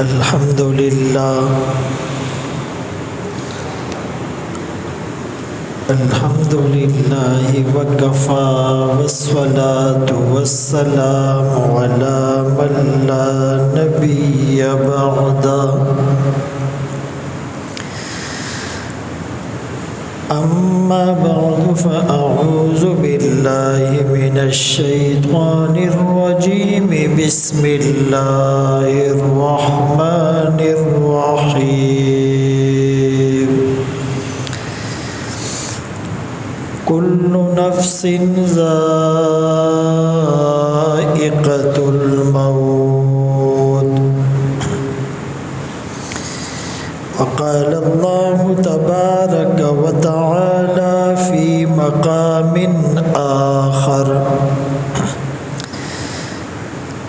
الحمد لله وكفى والصلاة والسلام على من لا نبي بعده أما بعد فأعوذ بالله من الشيطان الرجيم بسم الله الرحمن الرحيم كل نفس ذائقة الموت وقال الله تبارك وتعالى في مقام آخر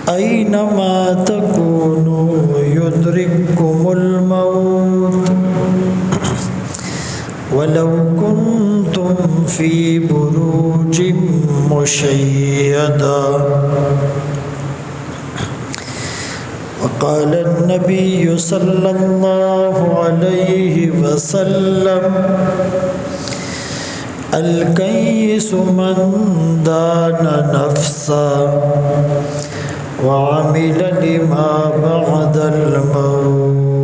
أينما تكونوا يدرككم الموت ولو كنتم في بروج مشيدة وقال النبي صلى الله عليه وسلم الكيس من دان نفسه وعمل لما بعد الموت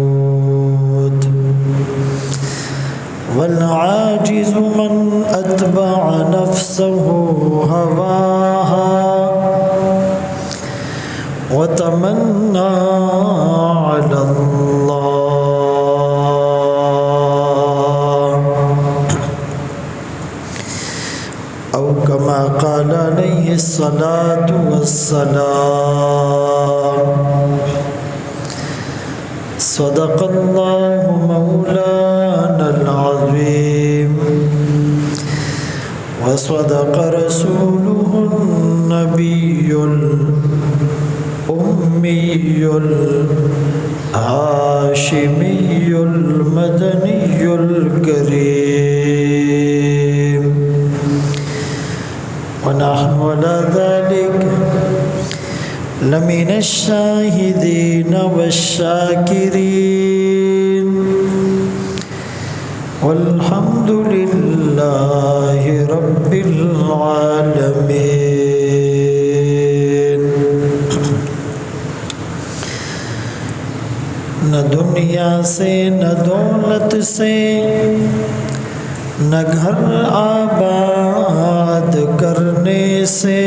والعاجز من أتبع نفسه هواها وتمنى على الله أو كما قال عليه الصلاة والسلام صدق الله مولانا العظيم وصدق رسوله النبي الأمي الهاشمي المدني الكريم ونحن على ذلك لمن الشاهدين والشاكرين والحمد لله رب العالمين. نہ دنیا سے نہ دولت سے نہ گھر آباد کرنے سے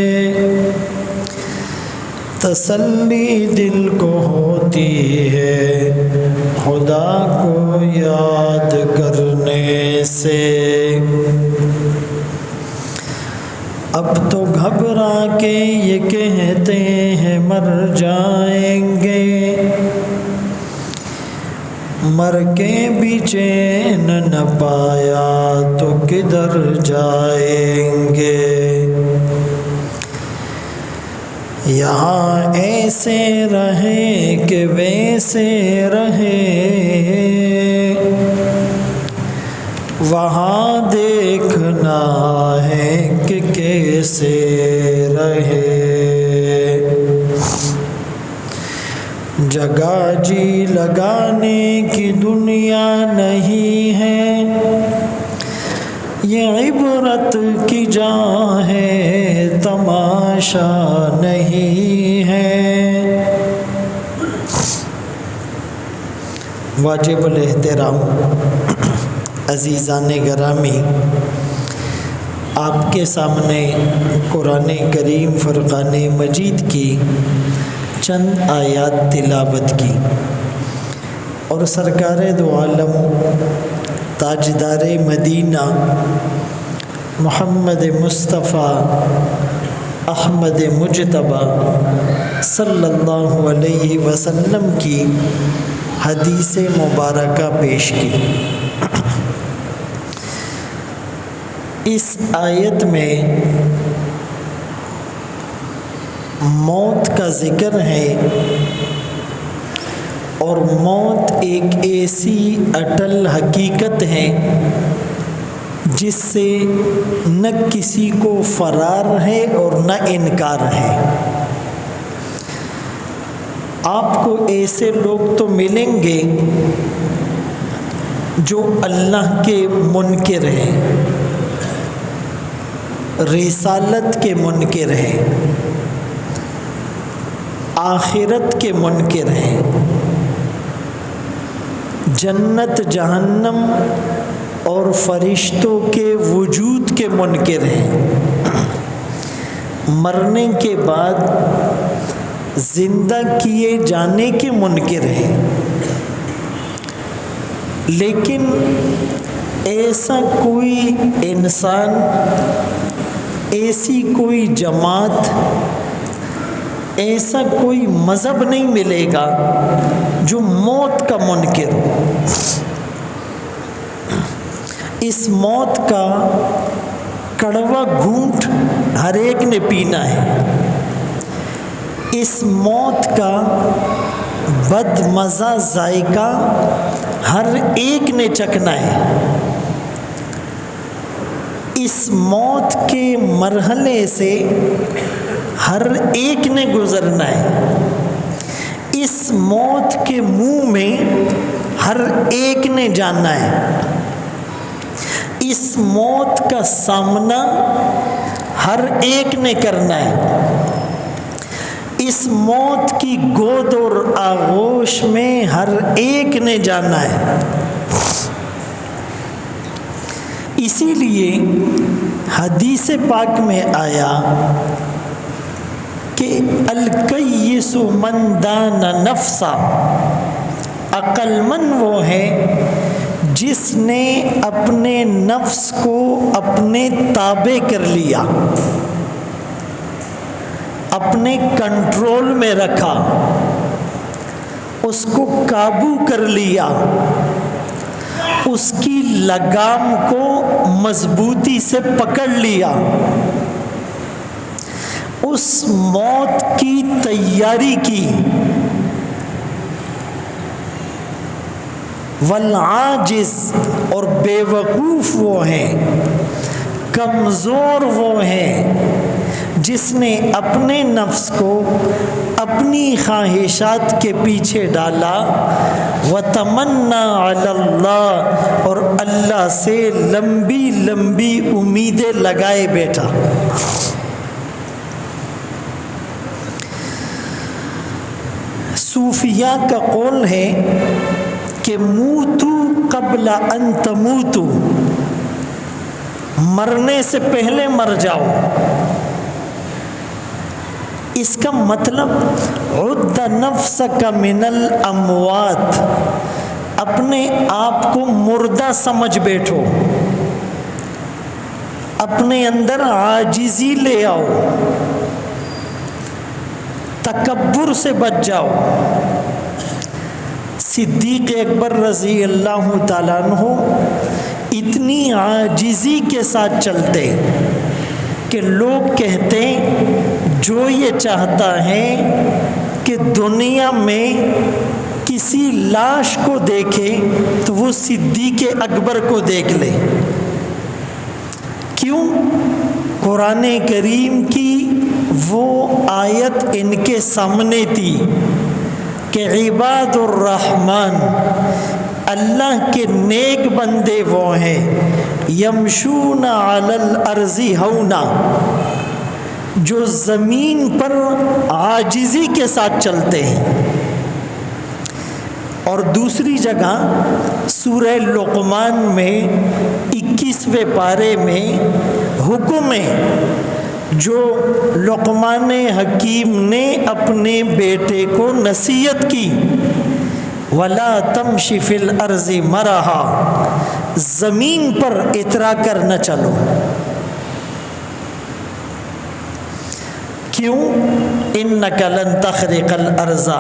تسلی دل کو ہوتی ہے خدا کو یاد کرنے سے. اب تو گھبرا کے یہ کہتے ہیں مر جائیں گے مر کے بھی چین نہ پایا تو کدھر جائیں گے. یہاں ایسے رہے کہ ویسے رہے وہاں دیکھنا ہے کہ کیسے رہے. جگہ جی لگانے کی دنیا نہیں ہے یہ عبرت کی جا ہے تماشا نہیں ہے. واجب الاحترام عزیزان گرامی، آپ کے سامنے قرآن کریم فرقان مجید کی چند آیات تلاوت کی اور سرکار دو عالم تاجدار مدینہ محمد مصطفیٰ احمد مجتبیٰ صلی اللہ علیہ وسلم کی حدیث مبارکہ پیش کی. اس آیت میں موت کا ذکر ہے اور موت ایک ایسی اٹل حقیقت ہے جس سے نہ کسی کو فرار ہے اور نہ انکار ہے. آپ کو ایسے لوگ تو ملیں گے جو اللہ کے منکر ہیں، رسالت کے منکر ہیں، آخرت کے منکر ہیں، جنت جہنم اور فرشتوں کے وجود کے منکر ہیں، مرنے کے بعد زندہ کیے جانے کے منکر ہیں۔ لیکن ایسا کوئی انسان، ایسی کوئی جماعت، ایسا کوئی مذہب نہیں ملے گا جو موت کا منکر ہو۔ اس موت کا کڑوا گھونٹ ہر ایک نے پینا ہے، اس موت کا بد مزہ ذائقہ ہر ایک نے چکھنا ہے، اس موت کے مرحلے سے ہر ایک نے گزرنا ہے، اس موت کے منہ میں ہر ایک نے جانا ہے، اس موت کا سامنا ہر ایک نے کرنا ہے، اس موت کی گود اور آغوش میں ہر ایک نے جانا ہے۔ اسی لیے حدیث پاک میں آیا کہ الکیس من دان نفسا، عقل مند وہ ہے جس نے اپنے نفس کو اپنے تابع کر لیا، اپنے کنٹرول میں رکھا، اس کو قابو کر لیا، اس کی لگام کو مضبوطی سے پکڑ لیا، اس موت کی تیاری کی۔ والعاجز، اور بے وقوف وہ ہیں، کمزور وہ ہیں جس نے اپنے نفس کو اپنی خواہشات کے پیچھے ڈالا، وَتَمَنَّا عَلَى اللَّهِ، اور اللہ سے لمبی لمبی امیدیں لگائے بیٹھا۔ صوفیاء کا قول ہے کہ موتو قبل ان تموتو، مرنے سے پہلے مر جاؤ۔ اس کا مطلب عد نفسک من الاموات، اپنے آپ کو مردہ سمجھ بیٹھو، اپنے اندر عاجزی لے آؤ، تکبر سے بچ جاؤ۔ صدیق اکبر رضی اللہ تعالیٰ عنہ اتنی عاجزی کے ساتھ چلتے کہ لوگ کہتے جو یہ چاہتا ہے کہ دنیا میں کسی لاش کو دیکھے تو وہ صدیق اکبر کو دیکھ لے۔ کیوں؟ قرآن کریم کی وہ آیت ان کے سامنے تھی کہ عباد الرحمن، اللہ کے نیک بندے وہ ہیں، یمشون علی الارض ہونا، جو زمین پر عاجزی کے ساتھ چلتے ہیں۔ اور دوسری جگہ سورہ لقمان میں 21ویں پارے میں حکم ہے جو لقمان حکیم نے اپنے بیٹے کو نصیحت کی، وَلَا تَمْشِ فِي الْأَرْضِ مَرَحًا، زمین پر اترا کر نہ چلو۔ کیوں؟ اِنَّكَ لَن تَخْرِقَ الْأَرْضَ،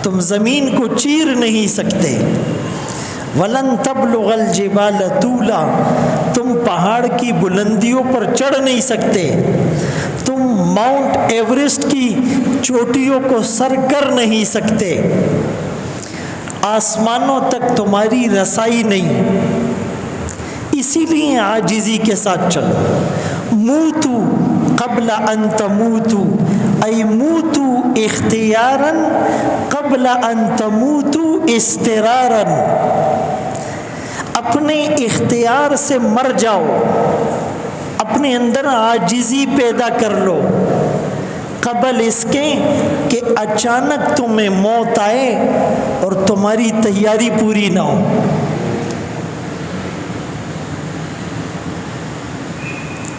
تم زمین کو چیر نہیں سکتے۔ وَلَن تَبْلُغَ الْجِبَالَ طُولًا، تم پہاڑ کی بلندیوں پر چڑھ نہیں سکتے، تم ماؤنٹ ایورسٹ کی چوٹیوں کو سر کر نہیں سکتے، آسمانوں تک تمہاری رسائی نہیں، اسی لیے عاجزی کے ساتھ چلو۔ موتو قبل ان تموتو، ای موتو اختیاراً قبل ان تموتوا استراراً، اپنے اختیار سے مر جاؤ، اپنے اندر عاجزی پیدا کر لو قبل اس کے کہ اچانک تمہیں موت آئے اور تمہاری تیاری پوری نہ ہو۔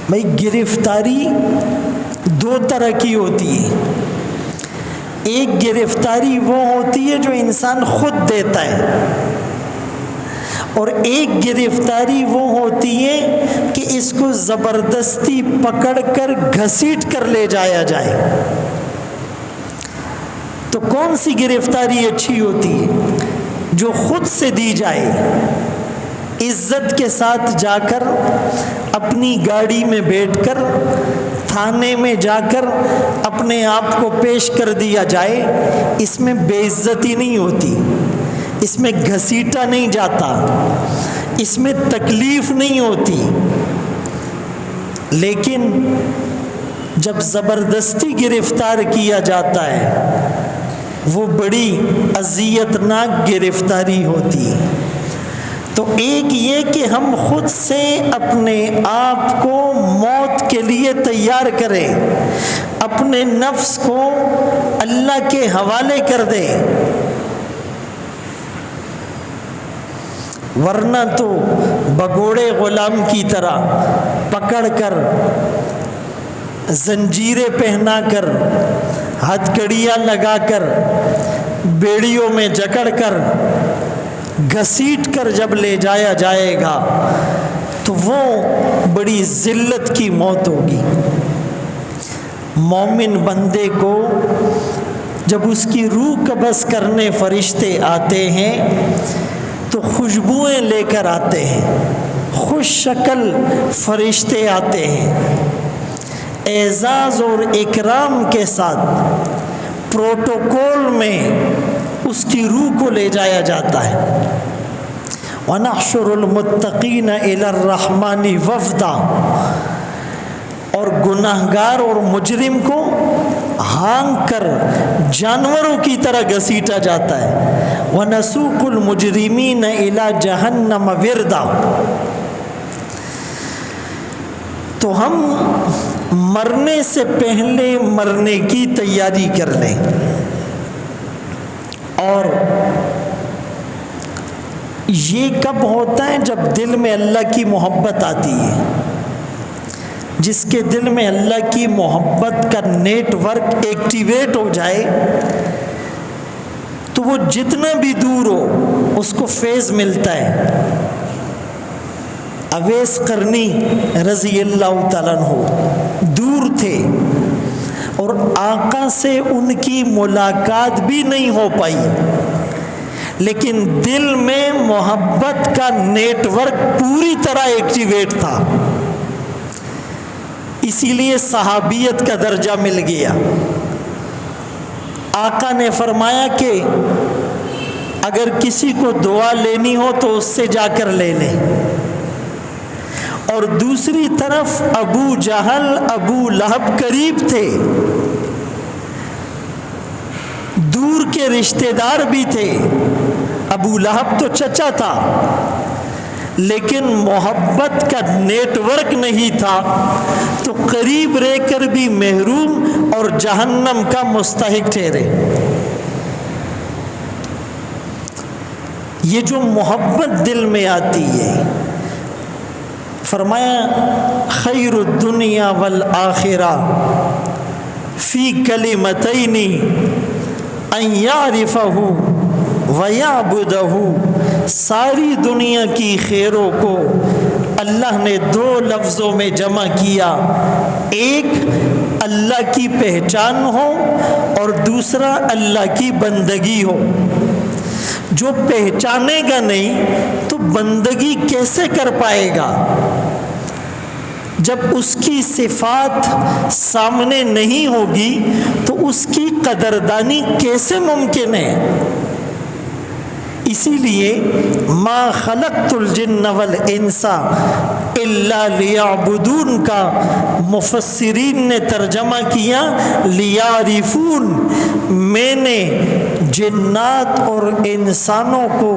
بھائی گرفتاری دو طرح کی ہوتی ہے، ایک گرفتاری وہ ہوتی ہے جو انسان خود دیتا ہے، اور ایک گرفتاری وہ ہوتی ہے کہ اس کو زبردستی پکڑ کر گھسیٹ کر لے جایا جائے۔ تو کون سی گرفتاری اچھی ہوتی ہے؟ جو خود سے دی جائے، عزت کے ساتھ جا کر اپنی گاڑی میں بیٹھ کر تھانے میں جا کر اپنے آپ کو پیش کر دیا جائے، اس میں بے عزتی نہیں ہوتی، اس میں گھسیٹا نہیں جاتا، اس میں تکلیف نہیں ہوتی۔ لیکن جب زبردستی گرفتار کیا جاتا ہے وہ بڑی اذیتناک گرفتاری ہوتی ہے۔ تو ایک یہ کہ ہم خود سے اپنے آپ کو موت کے لیے تیار کریں، اپنے نفس کو اللہ کے حوالے کر دیں، ورنہ تو بگوڑے غلام کی طرح پکڑ کر زنجیریں پہنا کر ہتھکڑیاں لگا کر بیڑیوں میں جکڑ کر گھسیٹ کر جب لے جایا جائے گا تو وہ بڑی ذلت کی موت ہوگی۔ مومن بندے کو جب اس کی روح قبض کرنے فرشتے آتے ہیں تو خوشبوئیں لے کر آتے ہیں، خوش شکل فرشتے آتے ہیں، اعزاز اور اکرام کے ساتھ پروٹوکول میں اس کی روح کو لے جایا جاتا ہے۔ وَنَحْشُرُ الْمُتَّقِينَ إِلَى الرَّحْمَنِ وَفْدًا، اور گناہگار اور مجرم کو ہانک کر جانوروں کی طرح گھسیٹا جاتا ہے۔ وَنَسُوقُ الْمُجْرِمِينَ إِلَى جَهَنَّمَ وِرْدًا۔ تو ہم مرنے سے پہلے مرنے کی تیاری کر لیں، اور یہ کب ہوتا ہے؟ جب دل میں اللہ کی محبت آتی ہے۔ جس کے دل میں اللہ کی محبت کا نیٹ ورک ایکٹیویٹ ہو جائے تو وہ جتنا بھی دور ہو اس کو فیض ملتا ہے۔ اویس قرنی رضی اللہ تعالیٰ عنہ دور تھے اور آقا سے ان کی ملاقات بھی نہیں ہو پائی، لیکن دل میں محبت کا نیٹ ورک پوری طرح ایکٹیویٹ تھا، اسی لیے صحابیت کا درجہ مل گیا۔ آقا نے فرمایا کہ اگر کسی کو دعا لینی ہو تو اس سے جا کر لے لے، اور دوسری طرف ابو جہل ابو لہب قریب تھے، دور کے رشتہ دار بھی تھے، ابو لہب تو چچا تھا لیکن محبت کا نیٹ ورک نہیں تھا، تو قریب رہ کر بھی محروم اور جہنم کا مستحق ٹھہرے۔ یہ جو محبت دل میں آتی ہے، فرمایا خیر الدنیا والآخرہ فی کلمتین ان یعرفہ ویعبدہ، ساری دنیا کی خیروں کو اللہ نے دو لفظوں میں جمع کیا، ایک اللہ کی پہچان ہو اور دوسرا اللہ کی بندگی ہو۔ جو پہچانے گا نہیں تو بندگی کیسے کر پائے گا؟ جب اس کی صفات سامنے نہیں ہوگی تو اس کی قدردانی کیسے ممکن ہے؟ اسی لیے ما خلقت الجن والانس الا لیعبدون کا مفسرین نے ترجمہ کیا لیعرفون، میں نے جنات اور انسانوں کو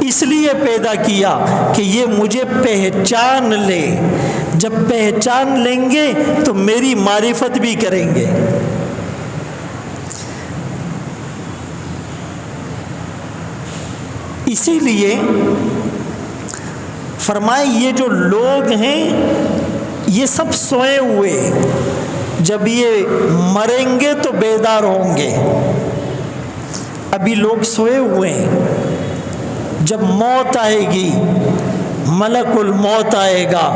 اس لیے پیدا کیا کہ یہ مجھے پہچان لے، جب پہچان لیں گے تو میری معرفت بھی کریں گے۔ اسی لیے فرمائے یہ جو لوگ ہیں یہ سب سوئے ہوئے، جب یہ مریں گے تو بیدار ہوں گے۔ ابھی لوگ سوئے ہوئے ہیں، جب موت آئے گی، ملک الموت آئے گا،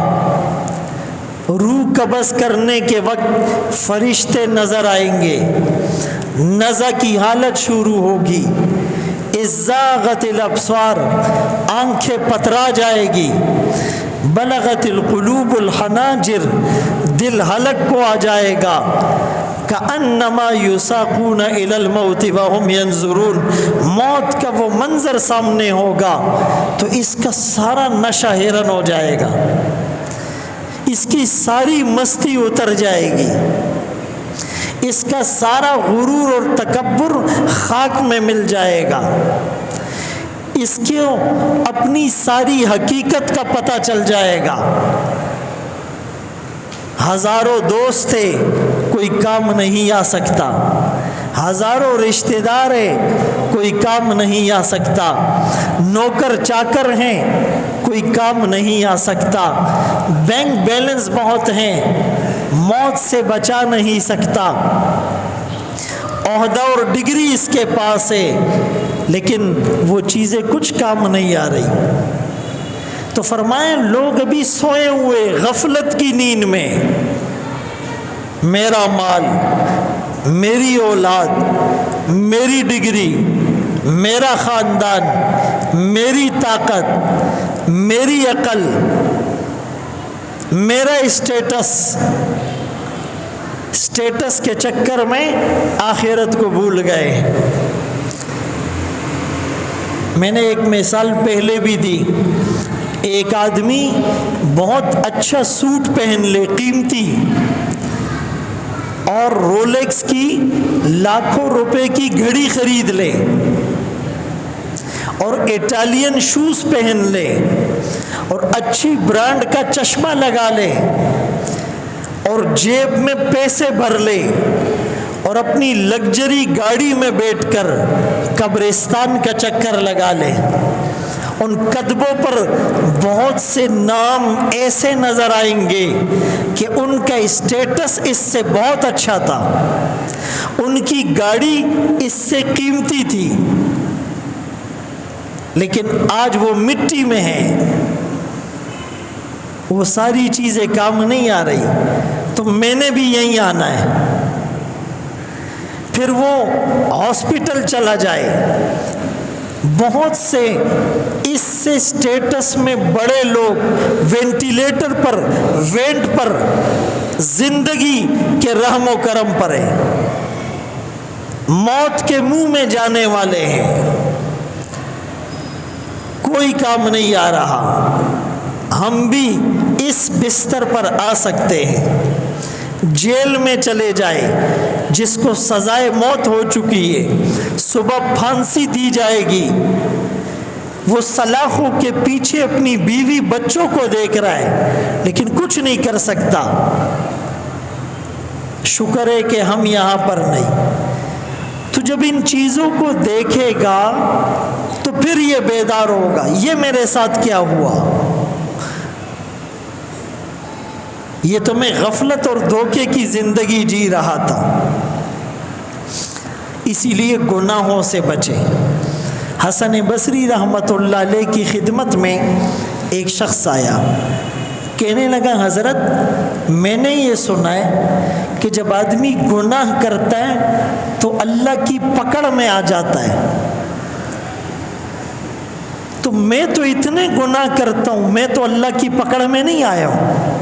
روح قبض کرنے کے وقت فرشتے نظر آئیں گے، نزع کی حالت شروع ہوگی، ازاغت الابصار، آنکھیں پترا جائے گی، بلغت القلوب الحناجر، دل حلق کو آ جائے گا، کأنما یساقون الی الموت وهم ینظرون، موت کا وہ منظر سامنے ہوگا تو اس کا سارا نشہ حیران ہو جائے گا، اس کی ساری مستی اتر جائے گی، اس کا سارا غرور اور تکبر خاک میں مل جائے گا، اس کو اپنی ساری حقیقت کا پتہ چل جائے گا۔ ہزاروں دوست تھے، کوئی کام نہیں آ سکتا، ہزاروں رشتہ دار ہیں، کوئی کام نہیں آ سکتا، نوکر چاکر ہیں، کوئی کام نہیں آ سکتا، بینک بیلنس بہت ہیں، موت سے بچا نہیں سکتا، عہدہ اور ڈگری اس کے پاس ہے، لیکن وہ چیزیں کچھ کام نہیں آ رہی۔ تو فرمائیں لوگ ابھی سوئے ہوئے غفلت کی نیند میں، میرا مال، میری اولاد، میری ڈگری، میرا خاندان، میری طاقت، میری عقل، میرا اسٹیٹس کے چکر میں آخرت کو بھول گئے۔ میں نے ایک مثال پہلے بھی دی، ایک آدمی بہت اچھا سوٹ پہن لے قیمتی، اور رولیکس کی لاکھوں روپے کی گھڑی خرید لے، اور اٹالین شوز پہن لے، اور اچھی برانڈ کا چشمہ لگا لے، اور جیب میں پیسے بھر لے، اور اپنی لگژری گاڑی میں بیٹھ کر قبرستان کا چکر لگا لے، ان قدموں پر بہت سے نام ایسے نظر آئیں گے کہ ان کا اسٹیٹس اس سے بہت اچھا تھا، ان کی گاڑی اس سے قیمتی تھی، لیکن آج وہ مٹی میں ہے، وہ ساری چیزیں کام نہیں آ رہی، تو میں نے بھی یہیں آنا ہے۔ پھر وہ ہاسپٹل چلا جائے، بہت سے اس سے اسٹیٹس میں بڑے لوگ وینٹیلیٹر پر، وینٹ پر، زندگی کے رحم و کرم پر ہیں، موت کے منہ میں جانے والے ہیں، کوئی کام نہیں آ رہا۔ ہم بھی اس بستر پر آ سکتے ہیں، جیل میں چلے جائے، جس کو سزائے موت ہو چکی ہے، صبح پھانسی دی جائے گی، وہ سلاخوں کے پیچھے اپنی بیوی بچوں کو دیکھ رہا ہے لیکن کچھ نہیں کر سکتا۔ شکر ہے کہ ہم یہاں پر نہیں۔ تو جب ان چیزوں کو دیکھے گا تو پھر یہ بیدار ہوگا، یہ میرے ساتھ کیا ہوا، یہ تو میں غفلت اور دھوکے کی زندگی جی رہا تھا۔ اسی لیے گناہوں سے بچے۔ حسن بصری رحمۃ اللہ علیہ کی خدمت میں ایک شخص آیا، کہنے لگا حضرت میں نے یہ سنا ہے کہ جب آدمی گناہ کرتا ہے تو اللہ کی پکڑ میں آ جاتا ہے، تو میں تو اتنے گناہ کرتا ہوں، میں تو اللہ کی پکڑ میں نہیں آیا ہوں،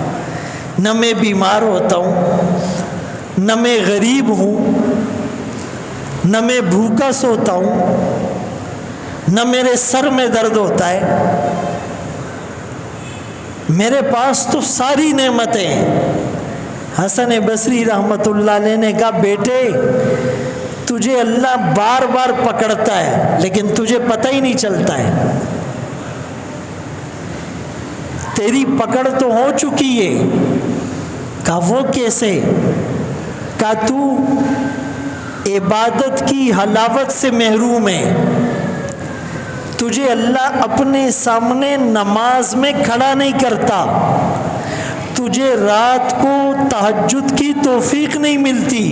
نہ میں بیمار ہوتا ہوں، نہ میں غریب ہوں، نہ میں بھوکا سوتا ہوں، نہ میرے سر میں درد ہوتا ہے، میرے پاس تو ساری نعمتیں ہیں۔ حسن بصری رحمت اللہ علیہ نے کہا بیٹے تجھے اللہ بار بار پکڑتا ہے لیکن تجھے پتہ ہی نہیں چلتا ہے، تیری پکڑ تو ہو چکی ہے۔ کہا وہ کیسے؟ کہا تو عبادت کی حلاوت سے محروم ہے، تجھے اللہ اپنے سامنے نماز میں کھڑا نہیں کرتا، تجھے رات کو تہجد کی توفیق نہیں ملتی،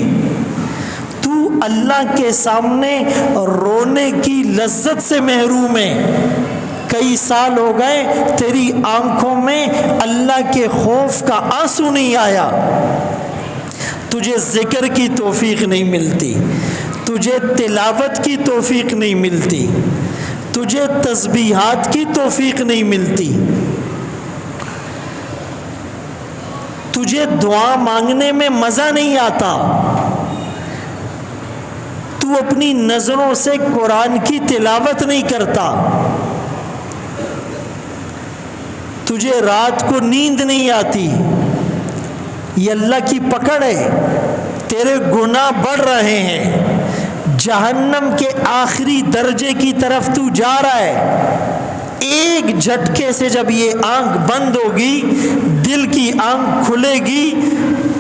تو اللہ کے سامنے رونے کی لذت سے محروم ہے، کئی سال ہو گئے تیری آنکھوں میں اللہ کے خوف کا آنسو نہیں آیا، تجھے ذکر کی توفیق نہیں ملتی، تجھے تلاوت کی توفیق نہیں ملتی، تجھے تسبیحات کی توفیق نہیں ملتی، تجھے دعا مانگنے میں مزہ نہیں آتا، تو اپنی نظروں سے قرآن کی تلاوت نہیں کرتا، تجھے رات کو نیند نہیں آتی، یہ اللہ کی پکڑ ہے، تیرے گناہ بڑھ رہے ہیں، جہنم کے آخری درجے کی طرف تو جا رہا ہے، ایک جھٹکے سے جب یہ آنکھ بند ہوگی دل کی آنکھ کھلے گی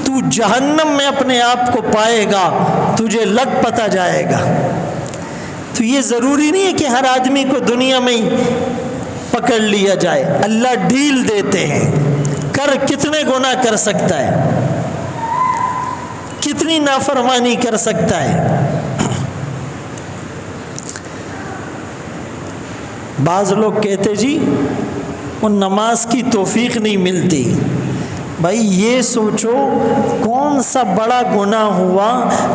تو جہنم میں اپنے آپ کو پائے گا، تجھے لگ پتہ جائے گا۔ تو یہ ضروری نہیں ہے کہ ہر آدمی کو دنیا میں ہی پکڑ لیا جائے، اللہ ڈھیل دیتے ہیں، کر کتنے گناہ کر سکتا ہے، کتنی نافرمانی کر سکتا ہے۔ بعض لوگ کہتے جی وہ نماز کی توفیق نہیں ملتی، بھائی یہ سوچو کون سا بڑا گناہ ہوا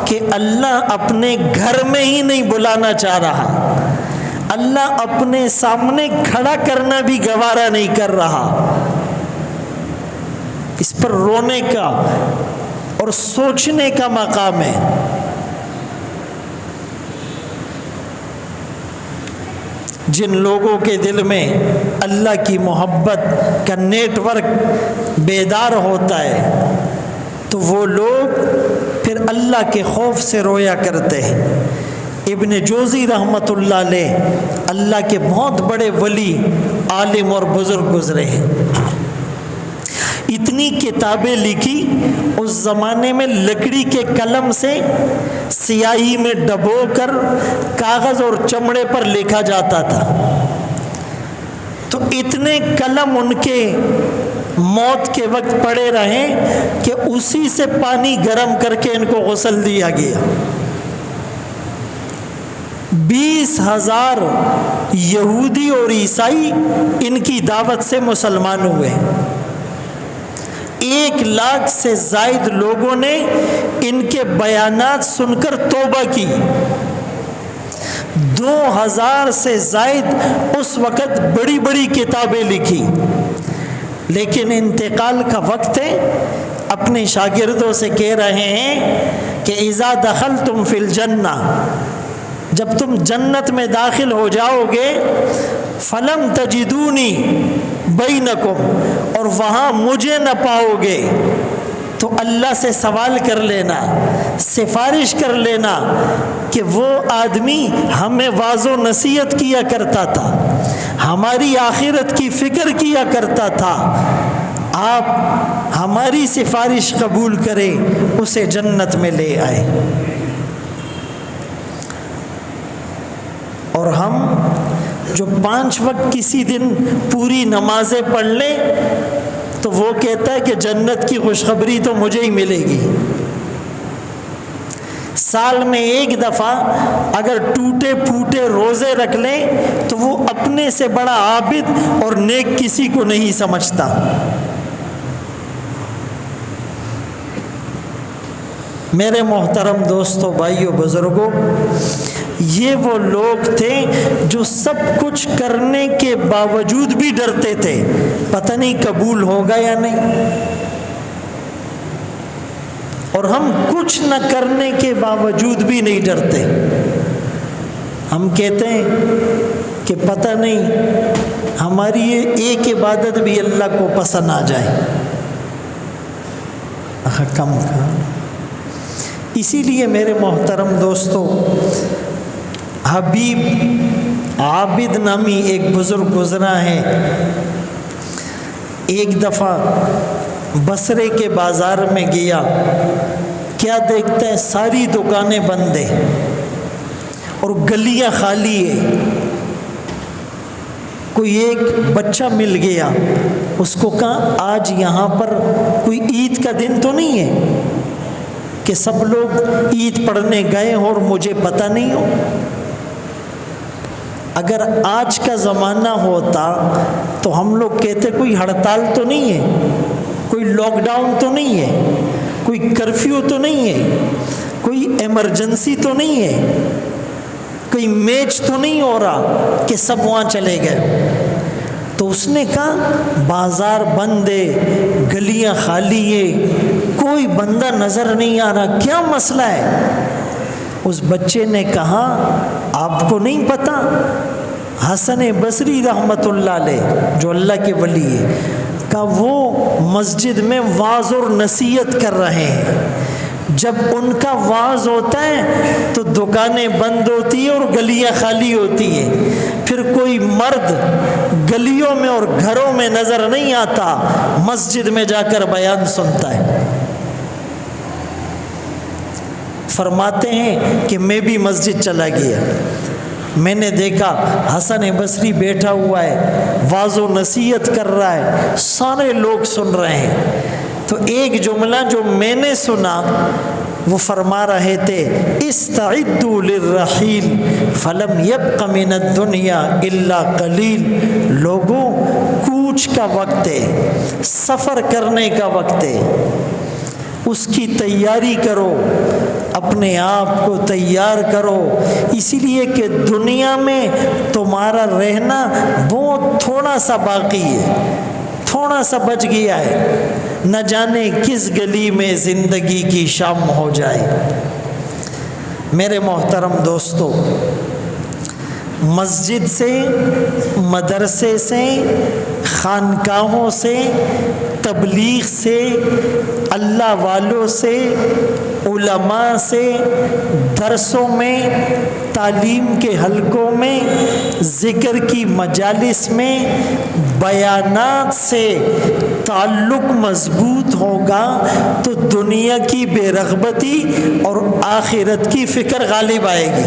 کہ اللہ اپنے گھر میں ہی نہیں بلانا چاہ رہا، اللہ اپنے سامنے کھڑا کرنا بھی گوارا نہیں کر رہا۔ اس پر رونے کا اور سوچنے کا مقام ہے۔ جن لوگوں کے دل میں اللہ کی محبت کا نیٹ ورک بیدار ہوتا ہے تو وہ لوگ پھر اللہ کے خوف سے رویا کرتے ہیں۔ ابن جوزی رحمت اللہ علیہ اللہ کے بہت بڑے ولی عالم اور بزرگ گزرے ہیں، اتنی کتابیں لکھی، اس زمانے میں لکڑی کے قلم سے سیاہی میں ڈبو کر کاغذ اور چمڑے پر لکھا جاتا تھا، تو اتنے قلم ان کے موت کے وقت پڑے رہے کہ اسی سے پانی گرم کر کے ان کو غسل دیا گیا۔ 20,000 یہودی اور عیسائی ان کی دعوت سے مسلمان ہوئے، 1,00,000 سے زائد لوگوں نے ان کے بیانات سن کر توبہ کی، 2,000 سے زائد اس وقت بڑی بڑی کتابیں لکھی، لیکن انتقال کا وقت ہے، اپنے شاگردوں سے کہہ رہے ہیں کہ اذا دخلتم فی الجنہ، جب تم جنت میں داخل ہو جاؤ گے، فلم تجدونی بینکم، اور وہاں مجھے نہ پاؤ گے، تو اللہ سے سوال کر لینا، سفارش کر لینا کہ وہ آدمی ہمیں واعظ و نصیحت کیا کرتا تھا، ہماری آخرت کی فکر کیا کرتا تھا، آپ ہماری سفارش قبول کریں، اسے جنت میں لے آئے۔ اور ہم جو 5 وقت کسی دن پوری نمازیں پڑھ لیں تو وہ کہتا ہے کہ جنت کی خوشخبری تو مجھے ہی ملے گی۔ سال میں 1 دفعہ اگر ٹوٹے پھوٹے روزے رکھ لیں تو وہ اپنے سے بڑا عابد اور نیک کسی کو نہیں سمجھتا۔ میرے محترم دوستوں، بھائیوں، بزرگوں، یہ وہ لوگ تھے جو سب کچھ کرنے کے باوجود بھی ڈرتے تھے، پتہ نہیں قبول ہوگا یا نہیں، اور ہم کچھ نہ کرنے کے باوجود بھی نہیں ڈرتے۔ ہم کہتے ہیں کہ پتہ نہیں ہماری یہ ایک عبادت بھی اللہ کو پسند آ جائے. کم کا. اسی لیے میرے محترم دوستو، حبیب عابد نامی ایک بزرگ گزرا ہے. ایک دفعہ بصرے کے بازار میں گیا، کیا دیکھتا ہے ساری دکانیں بند ہیں اور گلیاں خالی ہے. کوئی ایک بچہ مل گیا، اس کو کہا آج یہاں پر کوئی عید کا دن تو نہیں ہے کہ سب لوگ عید پڑھنے گئے ہوں اور مجھے پتہ نہیں ہو؟ اگر آج کا زمانہ ہوتا تو ہم لوگ کہتے کوئی ہڑتال تو نہیں ہے، کوئی لاک ڈاؤن تو نہیں ہے، کوئی کرفیو تو نہیں ہے، کوئی ایمرجنسی تو نہیں ہے، کوئی میچ تو نہیں ہو رہا کہ سب وہاں چلے گئے. تو اس نے کہا بازار بند ہے، گلیاں خالی ہے، کوئی بندہ نظر نہیں آ رہا، کیا مسئلہ ہے؟ اس بچے نے کہا آپ کو نہیں پتا، حسن بصری رحمت اللہ علیہ جو اللہ کے ولی ہے، کہا وہ مسجد میں واعظ اور نصیحت کر رہے ہیں. جب ان کا واعظ ہوتا ہے تو دکانیں بند ہوتی ہیں اور گلیاں خالی ہوتی ہیں. پھر کوئی مرد گلیوں میں اور گھروں میں نظر نہیں آتا، مسجد میں جا کر بیان سنتا ہے. فرماتے ہیں کہ میں بھی مسجد چلا گیا، میں نے دیکھا حسن بصری بیٹھا ہوا ہے، واعظ و نصیحت کر رہا ہے، سارے لوگ سن رہے ہیں. تو ایک جملہ جو میں نے سنا وہ فرما رہے تھے استعدوا للرحیل فلم یبق من الدنیا الا قلیل. لوگوں کوچ کا وقت ہے، سفر کرنے کا وقت ہے، اس کی تیاری کرو، اپنے آپ کو تیار کرو، اسی لیے کہ دنیا میں تمہارا رہنا بہت تھوڑا سا باقی ہے، تھوڑا سا بچ گیا ہے، نہ جانے کس گلی میں زندگی کی شام ہو جائے. میرے محترم دوستو، مسجد سے، مدرسے سے، خانقاہوں سے، تبلیغ سے، اللہ والوں سے، علماء سے، درسوں میں، تعلیم کے حلقوں میں، ذکر کی مجالس میں، بیانات سے تعلق مضبوط ہوگا تو دنیا کی بے رغبتی اور آخرت کی فکر غالب آئے گی.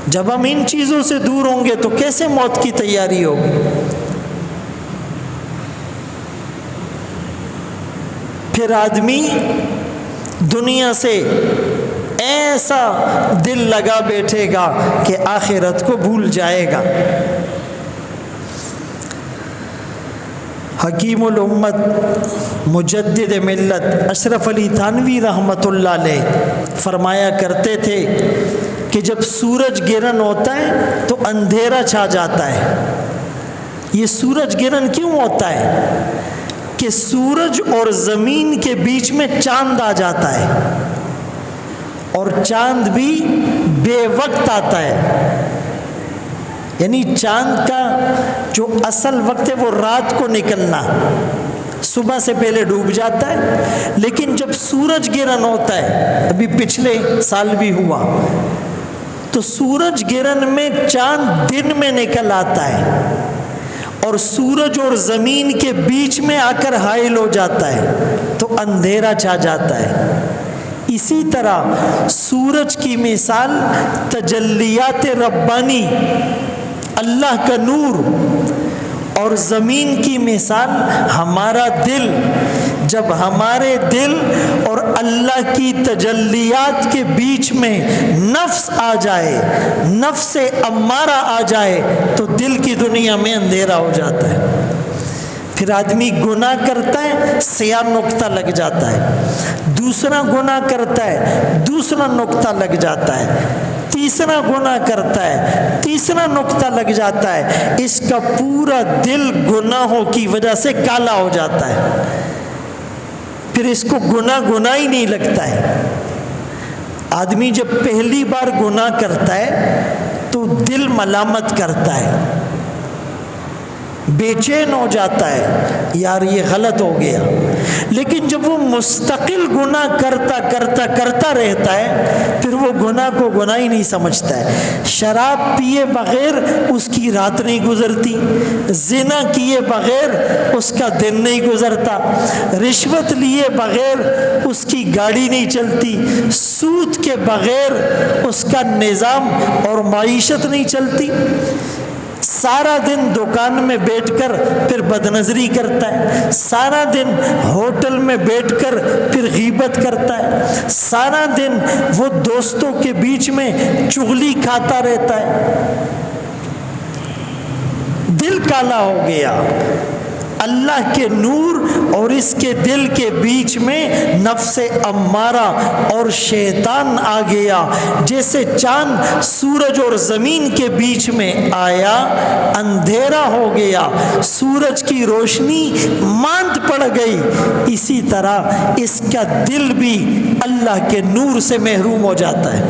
جب ہم ان چیزوں سے دور ہوں گے تو کیسے موت کی تیاری ہوگی؟ پھر آدمی دنیا سے ایسا دل لگا بیٹھے گا کہ آخرت کو بھول جائے گا. حکیم الامت مجدد ملت اشرف علی تھانوی رحمت اللہ علیہ فرمایا کرتے تھے کہ جب سورج گرہن ہوتا ہے تو اندھیرا چھا جاتا ہے. یہ سورج گرہن کیوں ہوتا ہے؟ کہ سورج اور زمین کے بیچ میں چاند آ جاتا ہے، اور چاند بھی بے وقت آتا ہے. یعنی چاند کا جو اصل وقت ہے وہ رات کو نکلنا، صبح سے پہلے ڈوب جاتا ہے. لیکن جب سورج گرہن ہوتا ہے، ابھی پچھلے سال بھی ہوا، تو سورج گرہن میں چاند دن میں نکل آتا ہے اور سورج اور زمین کے بیچ میں آ کر حائل ہو جاتا ہے تو اندھیرا چھا جاتا ہے. اسی طرح سورج کی مثال تجلیات ربانی، اللہ کا نور، اور زمین کی مثال ہمارا دل. جب ہمارے دل اور اللہ کی تجلیات کے بیچ میں نفس آ جائے، نفس امارہ آ جائے تو دل کی دنیا میں اندھیرا ہو جاتا ہے. پھر آدمی گناہ کرتا ہے، سیاہ نقطہ لگ جاتا ہے، دوسرا گناہ کرتا ہے، دوسرا نقطہ لگ جاتا ہے، تیسرا گناہ کرتا ہے، تیسرا نقطہ لگ جاتا ہے. اس کا پورا دل گناہوں کی وجہ سے کالا ہو جاتا ہے. پھر اس کو گناہ ہی نہیں لگتا ہے. آدمی جب پہلی بار گناہ کرتا ہے تو تو دل ملامت کرتا ہے، بے چین ہو جاتا ہے، یار یہ غلط ہو گیا۔ لیکن جب وہ مستقل گناہ کرتا رہتا ہے، پھر وہ گناہ کو گناہ ہی نہیں سمجھتا ہے۔ شراب پیے بغیر اس کی رات نہیں گزرتی، زنا کیے بغیر اس کا دن نہیں گزرتا، رشوت لیے بغیر اس کی گاڑی نہیں چلتی، سود کے بغیر اس کا نظام اور معیشت نہیں چلتی۔ سارا دن دکان میں بیٹھ کر پھر بدنظری کرتا ہے، سارا دن ہوٹل میں بیٹھ کر پھر غیبت کرتا ہے، سارا دن وہ دوستوں کے بیچ میں چغلی کھاتا رہتا ہے۔ دل کالا ہو گیا۔ اللہ کے نور اور اس کے دل کے بیچ میں نفس امارہ اور شیطان آ گیا۔ جیسے چاند سورج اور زمین کے بیچ میں آیا، اندھیرا ہو گیا، سورج کی روشنی ماند پڑ گئی، اسی طرح اس کا دل بھی اللہ کے نور سے محروم ہو جاتا ہے۔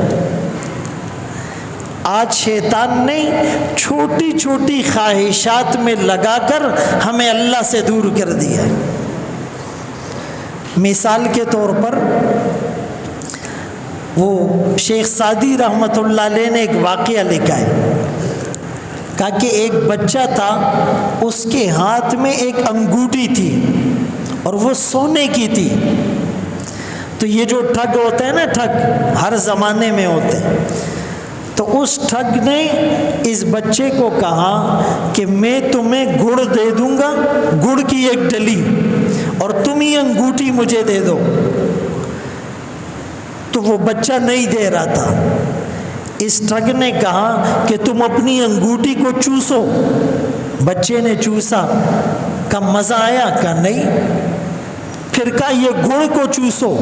آج شیطان نے چھوٹی چھوٹی خواہشات میں لگا کر ہمیں اللہ سے دور کر دیا ہے۔ مثال کے طور پر وہ شیخ سعدی رحمۃ اللہ علیہ نے ایک واقعہ لکھا ہے، کہا کہ ایک بچہ تھا، اس کے ہاتھ میں ایک انگوٹھی تھی اور وہ سونے کی تھی۔ تو یہ جو ٹھگ ہوتے ہیں نا، ٹھگ ہر زمانے میں ہوتے ہیں، تو اس ٹھگ نے اس بچے کو کہا کہ میں تمہیں گڑ دے دوں گا، گڑ کی ایک ڈلی، اور تم یہ انگوٹھی مجھے دے دو۔ تو وہ بچہ نہیں دے رہا تھا۔ اس ٹھگ نے کہا کہ تم اپنی انگوٹھی کو چوسو۔ بچے نے چوسا، کہا مزہ آیا؟ کہا نہیں۔ پھر کہا یہ گڑ کو چوسو۔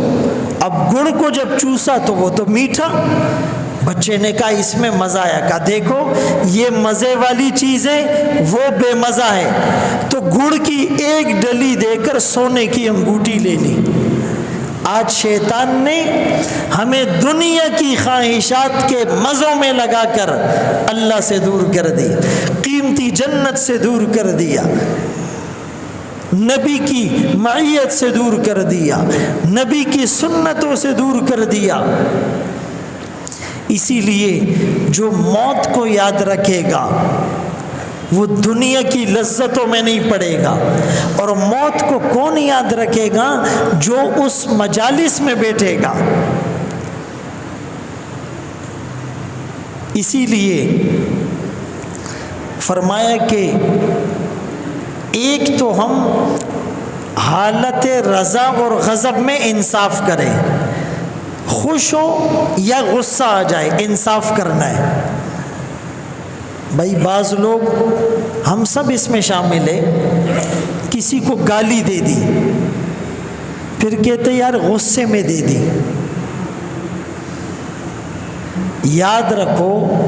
اب گڑ کو جب چوسا تو وہ تو میٹھا۔ بچے نے کہا اس میں مزہ آیا۔ کہا دیکھو یہ مزے والی چیزیں وہ بے مزہ ہے۔ تو گڑ کی ایک ڈلی دے کر سونے کی انگوٹھی لے لی۔ آج شیطان نے ہمیں دنیا کی خواہشات کے مزوں میں لگا کر اللہ سے دور کر دیا، قیمتی جنت سے دور کر دیا، نبی کی معیت سے دور کر دیا، نبی کی سنتوں سے دور کر دیا۔ اسی لیے جو موت کو یاد رکھے گا وہ دنیا کی لذتوں میں نہیں پڑے گا۔ اور موت کو کون یاد رکھے گا؟ جو اس مجالس میں بیٹھے گا۔ اسی لیے فرمایا کہ ایک تو ہم حالت رضا اور غضب میں انصاف کریں، خوش ہو یا غصہ آ جائے انصاف کرنا ہے۔ بھائی بعض لوگ، ہم سب اس میں شامل ہیں، کسی کو گالی دے دی، پھر کہتے یار غصے میں دے دی۔ یاد رکھو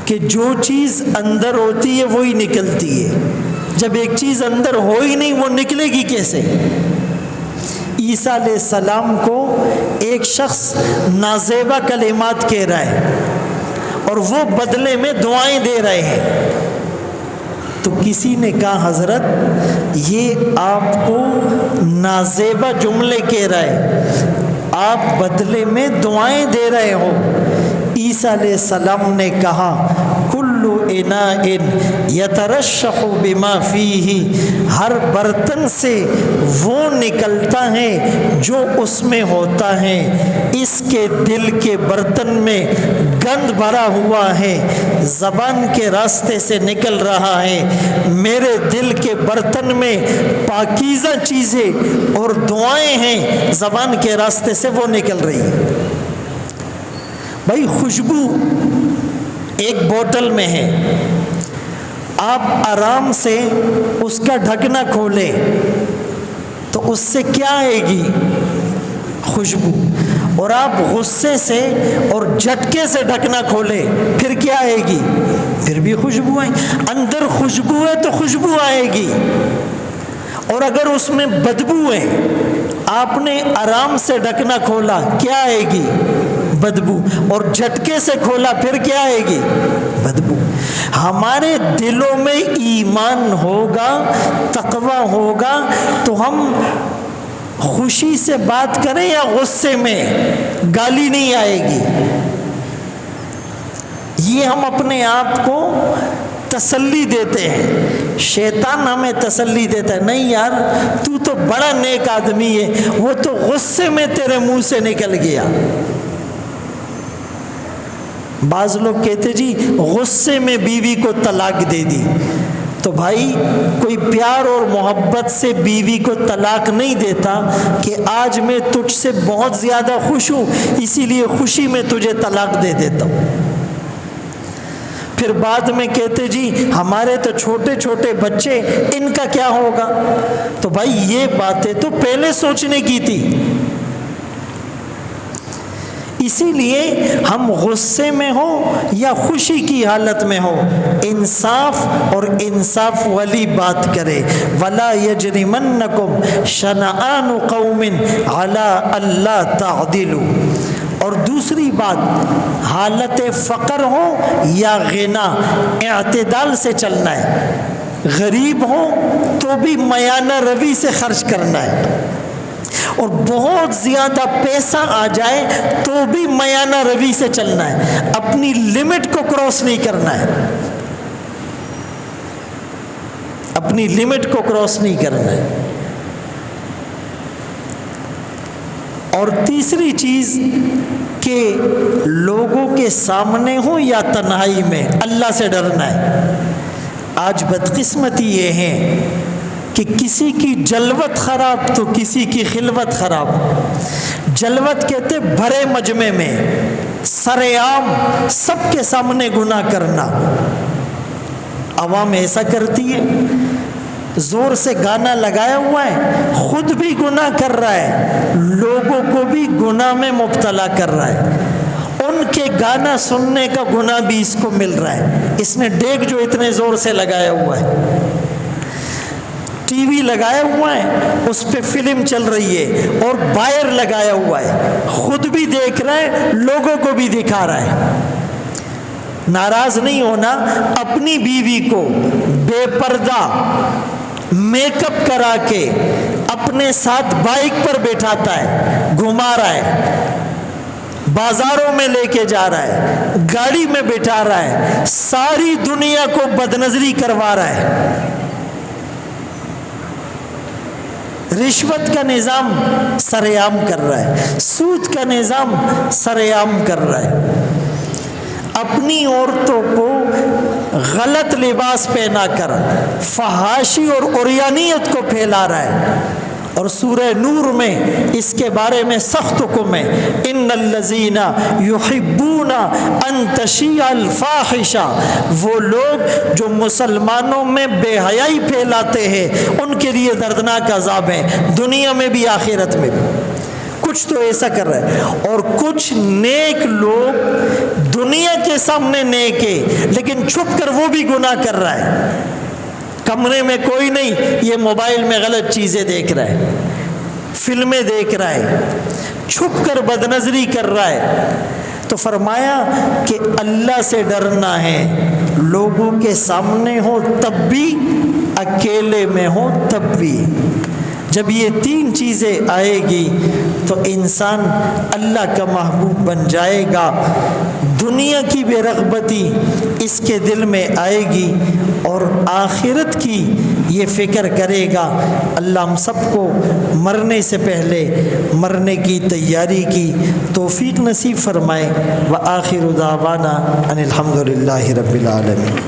کہ جو چیز اندر ہوتی ہے وہی نکلتی ہے۔ جب ایک چیز اندر ہو ہی نہیں، وہ نکلے گی کیسے؟ عیسیٰ علیہ السلام کو ایک شخص نازیبا کلمات کہہ رہا ہے اور وہ بدلے میں دعائیں دے رہے ہیں، تو کسی نے کہا حضرت یہ آپ کو نازیبا جملے کہہ رہا ہے، آپ بدلے میں دعائیں دے رہے ہو۔ عیسیٰ علیہ السلام نے کہا کل اناء یترشح بما فیہ، ہر برتن سے وہ نکلتا ہے جو اس میں ہوتا ہے۔ اس کے دل کے برتن میں گند بھرا ہوا ہے، زبان کے راستے سے نکل رہا ہے۔ میرے دل کے برتن میں پاکیزہ چیزیں اور دعائیں ہیں، زبان کے راستے سے وہ نکل رہی ہیں۔ بھائی خوشبو ایک بوتل میں ہے، آپ آرام سے اس کا ڈھکنا کھولیں تو اس سے کیا آئے گی؟ خوشبو۔ اور آپ غصے سے اور جھٹکے سے ڈھکنا کھولیں پھر کیا آئے گی؟ پھر بھی خوشبو آئے گی۔ اندر خوشبو ہے تو خوشبو آئے گی، اور اگر اس میں بدبو ہے، آپ نے آرام سے ڈھکنا کھولا، کیا آئے گی؟ بدبو۔ اور جھٹکے سے کھولا پھر کیا آئے گی؟ بدبو. ہمارے دلوں میں ایمان ہوگا، تقوی ہوگا تو ہم خوشی سے بات کریں یا غصے میں، گالی نہیں آئے گی. یہ ہم اپنے آپ کو تسلی دیتے ہیں. شیطان ہمیں تسلی دیتا ہے، نہیں یار تو تو بڑا نیک آدمی ہے، وہ تو غصے میں تیرے منہ سے نکل گیا. بعض لوگ کہتے جی غصے میں بیوی کو طلاق دے دی. تو بھائی کوئی پیار اور محبت سے بیوی کو طلاق نہیں دیتا کہ آج میں تجھ سے بہت زیادہ خوش ہوں اسی لیے خوشی میں تجھے طلاق دے دیتا ہوں. پھر بعد میں کہتے جی ہمارے تو چھوٹے چھوٹے بچے، ان کا کیا ہوگا. تو بھائی یہ باتیں تو پہلے سوچنے کی تھی. اسی لیے ہم غصے میں ہو یا خوشی کی حالت میں ہو، انصاف اور انصاف والی بات کرے. وَلَا يَجْرِمَنَّكُمْ شَنَآنُ قَوْمٍ عَلَىٰ أَلَّا تَعْدِلُوا. اور دوسری بات، حالت فقر ہو یا غنا، اعتدال سے چلنا ہے. غریب ہو تو بھی میانہ روی سے خرچ کرنا ہے، اور بہت زیادہ پیسہ آ جائے تو بھی میانہ روی سے چلنا ہے. اپنی لمٹ کو کراس نہیں کرنا ہے، اپنی لمٹ کو کراس نہیں کرنا ہے. اور تیسری چیز کہ لوگوں کے سامنے ہو یا تنہائی میں اللہ سے ڈرنا ہے. آج بدقسمتی یہ ہے کہ کسی کی جلوت خراب تو کسی کی خلوت خراب. جلوت کہتے بھرے مجمع میں سرے عام سب کے سامنے گناہ کرنا. عوام ایسا کرتی ہے، زور سے گانا لگایا ہوا ہے، خود بھی گناہ کر رہا ہے، لوگوں کو بھی گناہ میں مبتلا کر رہا ہے. ان کے گانا سننے کا گناہ بھی اس کو مل رہا ہے. اس نے ڈیگ جو اتنے زور سے لگایا ہوا ہے، ٹی وی لگایا ہوا ہے، اس پہ فلم چل رہی ہے، اور بائر لگایا ہوا ہے، خود بھی دیکھ رہا ہے، لوگوں کو بھی دکھا رہا ہے. ناراض نہیں ہونا. اپنی بیوی کو بے پردہ میک اپ کرا کے اپنے ساتھ بائک پر بیٹھاتا ہے، گھما رہا ہے، بازاروں میں لے کے جا رہا ہے، گاڑی میں بٹھا رہا ہے، ساری دنیا کو بدنظری کروا رہا ہے. رشوت کا نظام سر عام کر رہا ہے، سود کا نظام سر عام کر رہا ہے. اپنی عورتوں کو غلط لباس پہنا کر فحاشی اور عریانیت کو پھیلا رہا ہے. اور سورہ نور میں اس کے بارے میں سخت حکم ہے، ان الذین یحبون ان تشیع الفاحشہ. وہ لوگ جو مسلمانوں میں بے حیائی پھیلاتے ہیں ان کے لیے دردناک عذاب ہے، دنیا میں بھی آخرت میں بھی. کچھ تو ایسا کر رہا ہے. اور کچھ نیک لوگ دنیا کے سامنے نیک ہے لیکن چھپ کر وہ بھی گناہ کر رہا ہے. کمرے میں کوئی نہیں، یہ موبائل میں غلط چیزیں دیکھ رہا ہے، فلمیں دیکھ رہا ہے، چھپ کر بدنظری کر رہا ہے. تو فرمایا کہ اللہ سے ڈرنا ہے، لوگوں کے سامنے ہو تب بھی، اکیلے میں ہو تب بھی. جب یہ تین چیزیں آئے گی تو انسان اللہ کا محبوب بن جائے گا. دنیا کی بے رغبتی اس کے دل میں آئے گی اور آخرت کی یہ فکر کرے گا. اللہ ہم سب کو مرنے سے پہلے مرنے کی تیاری کی توفیق نصیب فرمائے. وآخر دعوانا ان الحمد للہ رب العالمین.